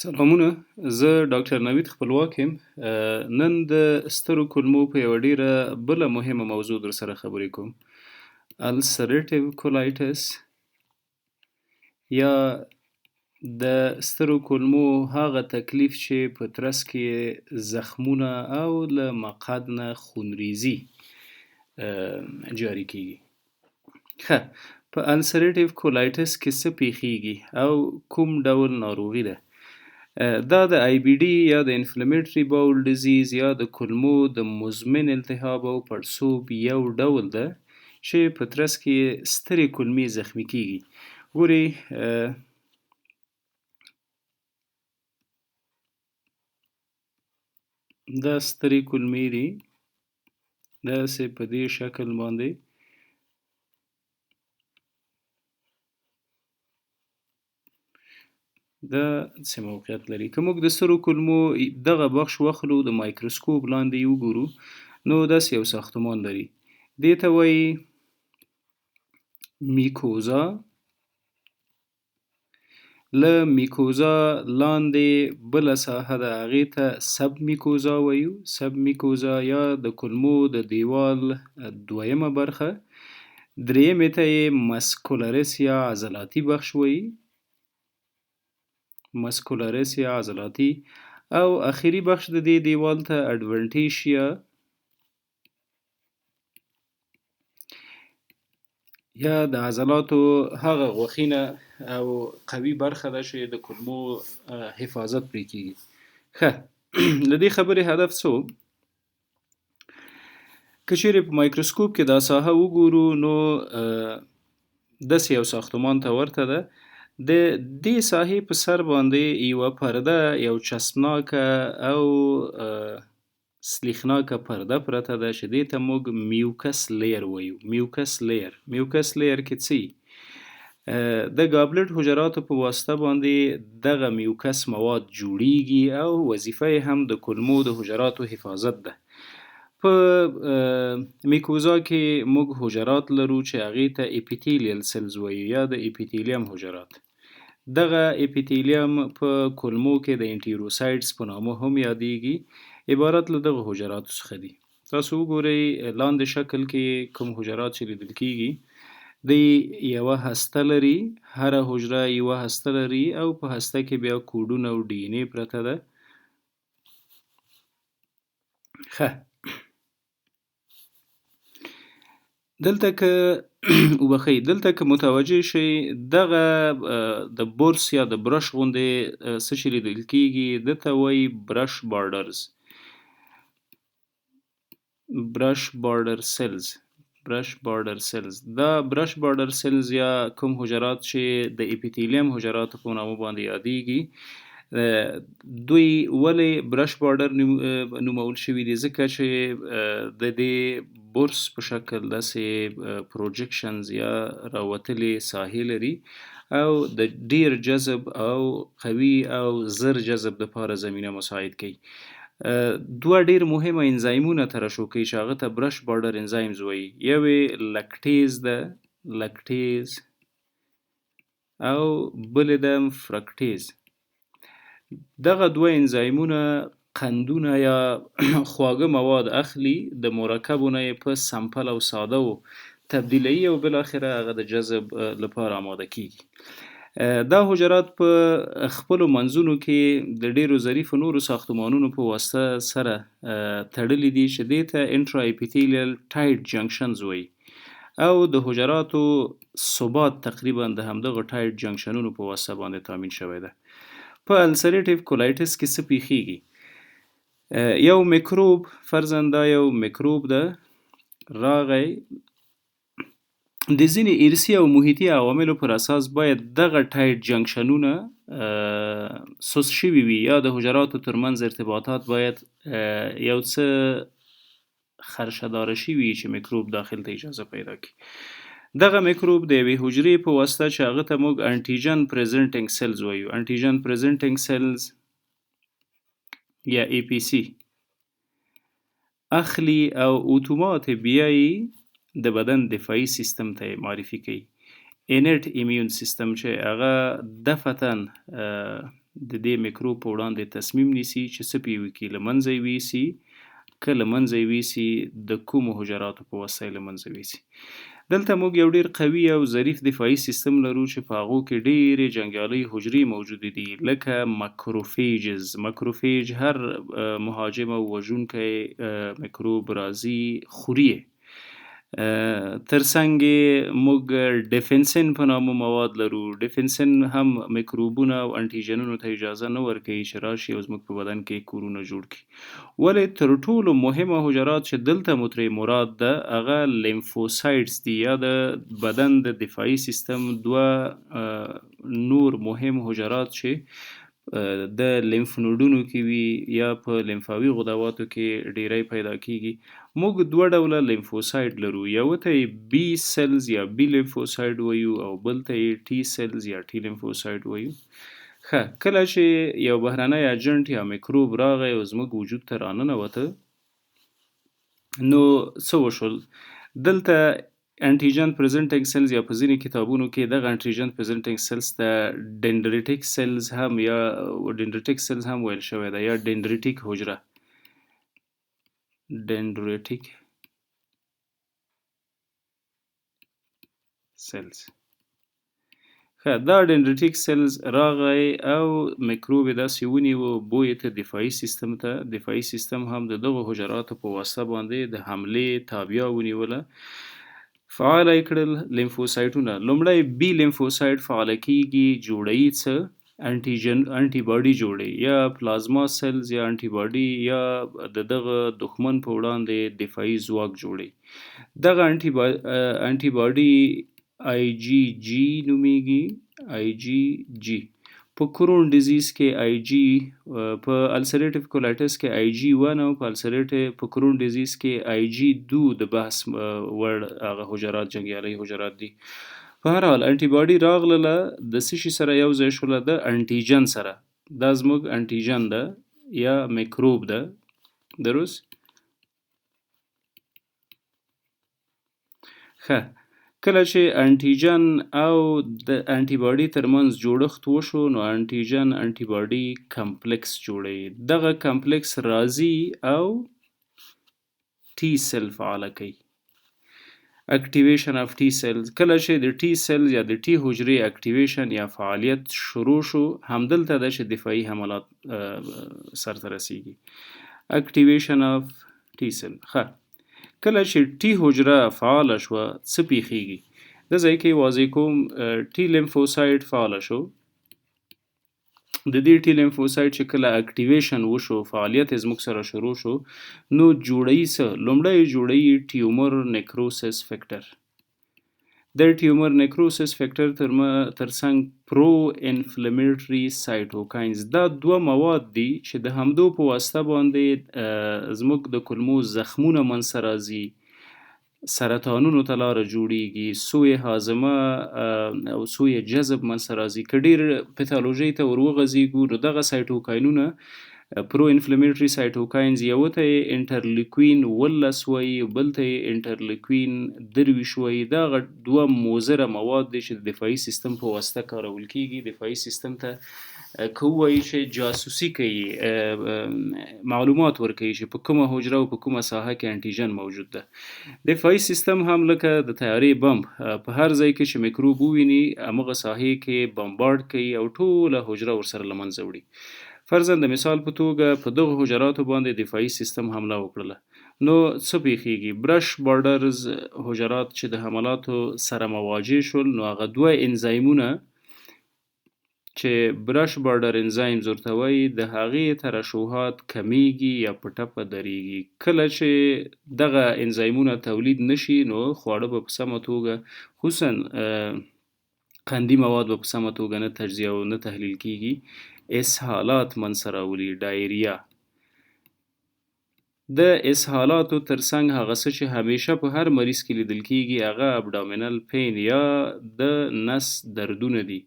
سلامونه، زه ډاکټر نوید خپلواک یم. نن د سترو کولمو په یوه ډیره بله مهمه موضوع در سره خبرې کوم. السریټیو کولایټس یا د سترو کولمو هغه تکلیف چې په ترڅ کې زخمونه او له مقعد نه خونریزي جاری کیږي. ښه، په السریټیو کولایټس کې څه پیښیږي او کوم ډول ناروغي ده؟ دا د آی بی ډي یا د انفلمیټري باول ډیزیز یا د کولمو د مزمن التهاب او پړسوب یو ډول ده چې په ترڅ کې سترې کولمې زخمي کیږي. ګورئ، دا سترې کولمې دي، داسې په دې شکل باندې دا څه موقعیت لري. که موږ د سترو کولمو دغه بخش واخلو، د مایکروسکوپ لاندې یې وګورو، نو داسې یو ساختمان لري. دې ته وایي میکوزا. له میکوزا لاندې بله ساحه ده، هغې ته سب میکوزا وایو. سب میکوزا یا د کولمو د دیوال دویمه برخه. درېیمې ته یې مسکولرس یا عضلاتي بخش وایي. مسکولرس یا عضلاتي. او اخري بخش د دې دیوال ته اډونټیشیا یا د عضلاتو هغه غوښینه او قوي برخه ده چې د کولمو حفاظت پرې کیږي. ښه، له دې خبرې هدف څه و؟ که چیرې په مایکروسکوپ کې دا ساحه وګورو، نو داسې یو ساختمان ته ورته ده. د دې ساحې په سر باندې یوه پرده، یو چسبناکه او سلیخناکه پرده پرته ده چې دې ته موږ میوکس لیر وایو. میوکس لیر کې څه وي؟ د ګابلټ حجراتو په واسطه باندې دغه میوکس مواد جوړیږي او وظیفه یې هم د کولمو د حجراتو حفاظت ده. په میکوزا کې موږ حجرات لرو چې هغې ته اپیتیلیل سلز وایو یا د اپیتیلیم حجرات. دغه اپیتیلیم په کولمو کې د انټیروسایډز په نامه هم یادیږي. عبارت له دغه حجراتو څخه دي. تاسو وګورئ لاندې شکل کې کوم حجرات چې لیدل کیږي، دی یوه هسته لري، هره حجره یوه هسته لري او په هسته کې بیا کوډونه او ډي ان اې پرته ده. ښه، دلته که متوجه شئ، دغه د برس یا د برش غوندې څه چې لیدل کیږي، ده ته وایي برش بارډرز. برش بارډر سلز. دا برش بارډر سلز یا کوم حجرات چې د اپیتیلیم حجراتو په نامه باندې یادیږي، دوی ولې برش بارډر نومول شوي دي؟ ځکه چې د دې برس په شکل داسې پروجکشنز یا راوتلې ساحې لري او د ډیر جذب او قوي او زر جذب دپاره زمینه مساعد کوي. دوه ډیر مهمه انزایمونه ترشح کوي چې هغه ته برش بارډر انزایمز وایي. یو یې لکټیز ده، لکټیز، او بل یې ده فرکټیز. دغه دوه انزایمونه قندونه یا خواږه مواد اخلي، د مرکبونه یې په سمپل او ساده و تبدیلوي او بالاخره هغه د جذب لپاره آماده کیږي. دا حجرات په خپلو منځونو کې د ډیرو ظریفو نورو ساختمانونو په واسطه سره تړلي دي چې دې ته انټرا اپیتیلیل ټایټ جنکشنز وایي او د حجراتو ثبات تقریبا د همدغه ټایټ جنکشنونو په واسطه باندې تامین شوی ده. په السریټیو کولایټس کې څه پیښیږي؟ یو میکروب، فرضاً دا یو میکروب ده، راغی، د ځینې ارثي او محیطي عواملو پر اساس باید دغه ټایټ جنکشنونه سوس شوي وي یا د حجراتو ترمنځ ارتباطات باید یو څه خرشهداره شوي وي چې میکروب داخل ته اجازه پیدا کړي. دغه میکروب د یوې حجرې په واسطه چې هغه ته موږ انټیجن پریزنټینګ سلز وایو، انټیجن پریزنټینګ سلز یا ای پی سی اخلي او اتومات بیا یې د بدن دفاعي سیستم ته معرفي کوي. انرټ ایمیون سیستم چې هغه دفعتاً د دې میکروب په وړاندې تصمیم نیسي چې څه پې وکړي، له منځه یې ویسي. که له منځه یې ویسي د کومو حجراتو په واسطه یې له منځه ویسي. دلته موږ یو ډیر قوي او ظریف دفاعي سیستم لرو چې په هغو کې ډیرې جنګیالۍ حجرې موجودې دي، لکه ماکروفیجز. ماکروفیج هر مهاجم او وژونکی میکروب راځي خوري یې. ترڅنګ یې موږ ډیفنسن په نامه مواد لرو. ډیفنسن هم میکروبونه او انټیجنونو ته اجازه نه ورکوي چې راشي او زموږ په بدن کې کورونه جوړ کړي. ولې تر ټولو مهمه حجرات چې دلته مو ترې مراد ده هغه لیمفوسایټس دي، یا د بدن د دفاعي سیستم دوه نور مهم حجرات چې د لیمف نودونو کې وي یا په لیمفاوي غدواتو کې ډیری پیدا کیږي. موږ دوه ډوله لیمفوسایټ لرو، یو ته یې بی سلز یا بی لیمفوسایټ وایو او بل ته یې ټي سلز یا ټي لیمفوسایټ وایو. کله چې یو بهرنی اجنټ یا میکروب راغی او زموږ وجود ته راننوته، نو څه وشول؟ دلته انټیجن پریزنټینګ سلز یا په ځینې کتابونو کې دغه انټیجن پریزنټینګ سلز ته ډندریټیک سلز هم یا ډندریټیک سلز هم ویل شوی ده، یا ډندریټیک حجره. ډندریټیک سلز. دا ډندریټیک سلز راغی او میکروب یې داسې ونیو، بوی ته دفاعي سیستم ته. دفاعي سیستم هم د دغو حجراتو په واسطه باندې د حملې تابع ونیوله، فعال یې کړل لیمفوسایټونه. لومړی بی لیمفوسایټ فعاله کیږي، جوړوي څه انټي باډي جوړوي، یا پلازما سلز یا انټي باډي، یا د دغه دښمن په وړاندې دفاعي ځواک جوړوي. دغه انټي باډي آی جی جی نومیږي. آی جی جی په کرون ډیزیز کې آی جی، په السریټیو کولایټس کې آی جی 1 او په کرون ډیزیز کې آی جی 2 د بحث وړ هغه حجرات جنګیالۍ حجرات دي. په هر حال انټي باډي راغله د څه شي سره یو ځای شوله؟ د انټیجن سره. دا زموږ انټیجن ده یا میکروب ده. درست؟ کله چې انټیجن او د انټي باډي ترمنځ جوړښت وشو، نو انټیجن انټي باډي کمپلیکس جوړوي. دغه کمپلیکس راځي او ټي سل فعاله کوي. اکټیویشن اف ټي سلز. کله چې د ټي سلز یا د ټي حجرې اکټیویشن یا فعالیت شروع شو، همدلته ده چې دفاعي حملات سرته رسیږي. اکټیویشن اف ټي سل. کله چې ټي حجره فعاله شوه، څه پیښیږي؟ د ځای کې واضح کوم. ټي لیمفوسایټ فعاله شو. د دې ټي لیمفوسایټ چې کله اکټیویشن وشو، فعالیت یې زموږ سره شروع شو، نو جوړوي څه؟ لومړی جوړوي ټیومر نیکروسس فیکټر. د ټیومر نیکروسس فیکټر ترڅنګ پرو انفلمیټري سایټوکاینز. دا دوه مواد دي چې د همدو په واسطه باندې زموږ د کولمو زخمونه منځته راځي، سرطانونو ته لاره جوړیږي، سوی هاضمه او سوی جذب منځته راځي. که ډیر پیتالوژي ته ورغځیږو، نو دغه سایټوکاینونه پرو انفلمیټري سایټوکاینز، یو ته یې انټرلیکوین 19 وایي، بل ته یې انټرلیکوین 23 وایي. دا دوه مضره مواد دي چې د دفاعي سیستم په واسطه کارول کیږي. دفاعي سیستم ته که وایي چې جاسوسي کوي، معلومات ورکوي چې په کومه حجره او په کومه ساحه کې انټیجن موجود ده. دفاعي سیستم هم لکه د طیارې بم، په هر ځای کې چې میکروب وویني، همغه ساحې کې بمبارډ کوي او ټوله حجره ورسره له منځه وړي. فرضاً د مثال په توګه په دغه حجراتو باندې دفاعي سیستم حمله وکړله، نو څه پیښیږي؟ برش بارډرز حجرات چې د حملاتو سره مواجه شول، نو هغه دوه انزایمونه چې برش بارډر انزایمز ورته وایي، د هغې ترشحات کمیږي یا په ټپه درېږي. کله چې دغه انزایمونه تولید نشي، نو خواړه به په سمه توګه، خصوصاً قندي مواد به په سمه توګه نه تجزیه او نه تحلیل کیږي. اسهالات منځته راولي، ډایریا. د اسهالاتو ترڅنګ هغه څه چې همیشه په هر مریض کې لیدل کیږي، هغه ابډامینل پین یا د نس دردونه دي.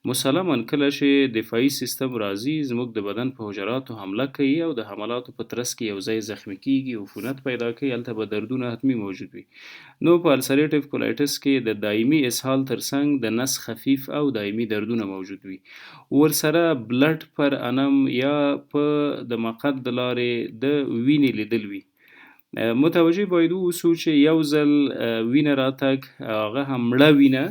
مسلماً کله چې دفاعي سیستم راځي زموږ د بدن په حجراتو حمله کوي او د حملاتو په ترڅ کې یو ځای زخمی کیږي عفونت پیدا کوي هلته به دردونه حتمي موجود وي نو په السریټیو کولایټس کې د دایمي اسهال ترڅنګ د نس خفیف او دایمي دردونه موجود وي ورسره بلډ پر انم یا په د مقعد د لارې د وینې لیدل وي متوجه باید اوسو چې یو ځل وینه راتګ هغه هم مړه وینه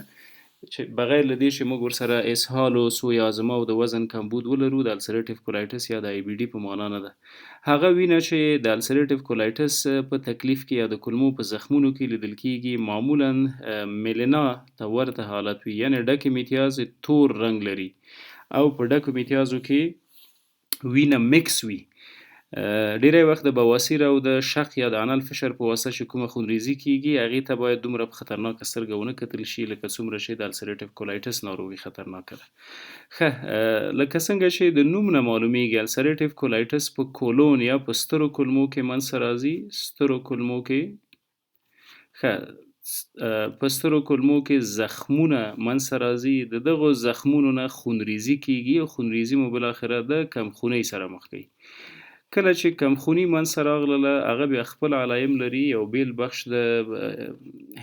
چې بغیر له دې چې موږ ورسره اسهال او سوی ازمه او د وزن کمبود ولرو د السریټیو کولایټس یا د ای بی ډي په معنا نه ده هغه وینه چې د السریټیو کولایټس په تکلیف کې یا د کولمو په زخمونو کې لیدل کېږي معمولا میلینا ته ورته حالت وي یعنی ډکې میتیازې تور رنګ لري او په ډکو میتیازو کې وینه مکس وي ډیری وخت د بواسیر او د شق یا د انال فشر په واسطه چې کومه خونریزي کیږي هغې ته باید دومره په خطرناکه سترګه ونه کتل شي لکه څومره چې د السریټیو کولایټس ناروغي خطرناکه ده ښه لکه څنګه چې د نوم نه معلومیږي السریټیو کولایټس په کولون یا په سترو کولمو کې منځته راځي سترو کولمو کې په سترو کولمو کې زخمونه منځته راځي د دغو زخمونو نه خونریزي کیږي او خونریزي مو بالاخره د کمخونۍ سره مخ کوي کله چې کمخوني منځته راغله هغه بیا خپل علایم لري یو بیل بخش د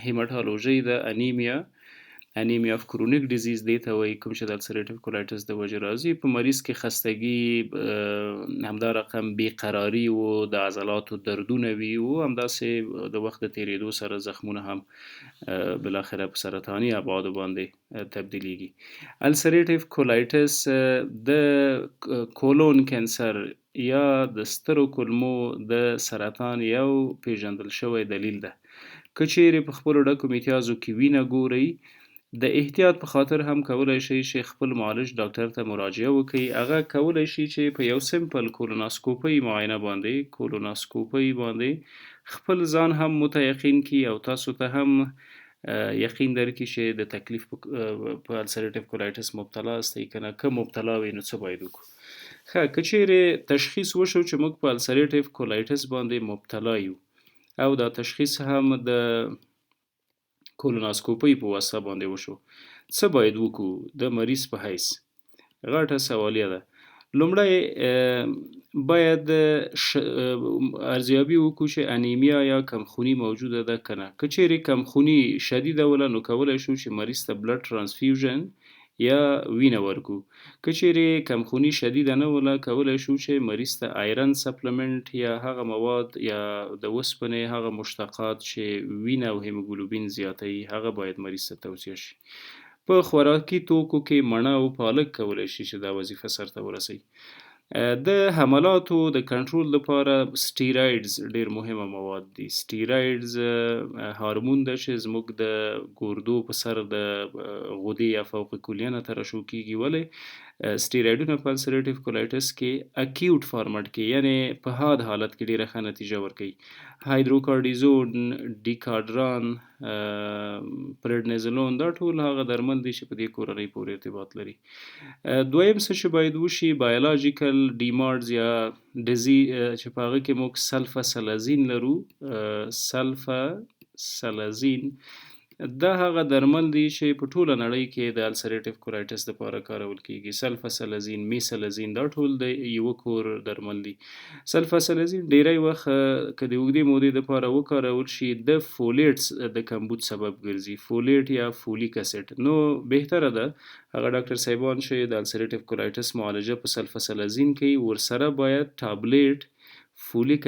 هیماټالوژي د انیمیا اف کرونیک ډیزیز دی ته وایي کوم چې د السریټیو کولایټس د وجې راځي په مریض کې خستګي همدا رقم بیقراري و د عضلاتو دردونه وي او همداسې د وخت د تیریدو سره زخمونه هم بالاخره په سرطاني ابعادو باندې تبدیلیږي السریټیو کولایټس د کولون کینسر یا د سترو کولمو د سرطان یو پیژندل شوی دلیل ده که چیرې په خپلو ډکو میتیازو کې وینه ګورئ د احتیاط په خاطر هم کولای شئ چې خپل معالج ډاکټر ته مراجعه وکړئ هغه کولای شي چې په یو سمپل کولوناسکوپي معاینه باندې خپل ځان هم متیقن کړي او تاسو ته هم یقین درکړي چې د تکلیف په السریټیو کولایټس مبتلا استئ که نه که مبتلا وئ نو څه باید وکړو ښه که چیرې تشخیص وشو چې موږ په السریټیو کولایټس باندې مبتلا یو او دا تشخیص هم د کولوناسکوپي په واسطه باندې وشو څه باید وکړو د مریض په حیث غټه سوالیه ده لومړی باید ارزیابي وکړو چې انیمیا یا کمخوني موجوده ده که نه که چیرې کمخوني شدیده وله نو کولی شو چې مریض ته بلډ ترانسفیوژن یا وینه ورکو که چیرې کمخوني شدیده نه وله کولی شو چې مریض ته آیرن سپلمنټ یا هغه مواد یا د اوسپنې هغه مشتقات چې وینه او هیموګلوبین زیاتوي هغه باید مریض ته توصیه شي په خوراکي توکو کې مڼه او پالک کولی شي چې دا وظیفه سرته ورسوي د حملاتو د کنټرول لپاره سټیرایډز ډیر مهمه مواد دي سټیرایډز هارمون ده چې زموږ د ګردو په سر د غدې یا فوق کلیه نه ترشح کیږي ولې سټیرایډونه په السریټیو کولایټس کې اکیوټ فارمټ کې یعنی په حاد حالت کې ډیره ښه نتیجه ورکوي هایدروکارډیزون ډیکاډران پریډنیزولون دا ټول هغه درمل دي چې په دې کورنۍ پورې ارتباط لري دویم څه چې باید وشي بایولوژیکل ډیمارډز یا ډزي چې په هغه کې موږ سلفاسلازین لرو سلفاسلازین دا هغه درمل دي چې په ټوله نړۍ کې د السریټیو کولایټس لپاره کارول کیږي سلفاسلازین میسلازین دا ټول د یو کور درمل دي سلفاسلازین ډیری وخت که د اوږدې مودې لپاره وکارول شي د فولیټس د کمبود سبب ګرځي فولیټ یا فولیک اسید نو بهتره ده هغه ډاکټر صاحبان چې د السریټیو کولایټس معالجه په سلفاسلازین کوي ورسره باید ټابلیټ فولیک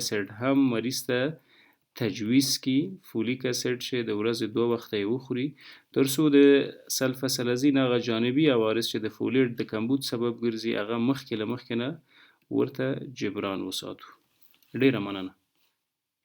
اسید هم مریض ته تجویز کی فولیک اسید چې د ورځې 2 وخته یې وخوري ترڅو د سلفاسلازین هغه جانبي عوارض چې د فولیټ د کمبود سبب ګرځي هغه مخکې له مخکې نه ورته جبران وساتو ډیره مننه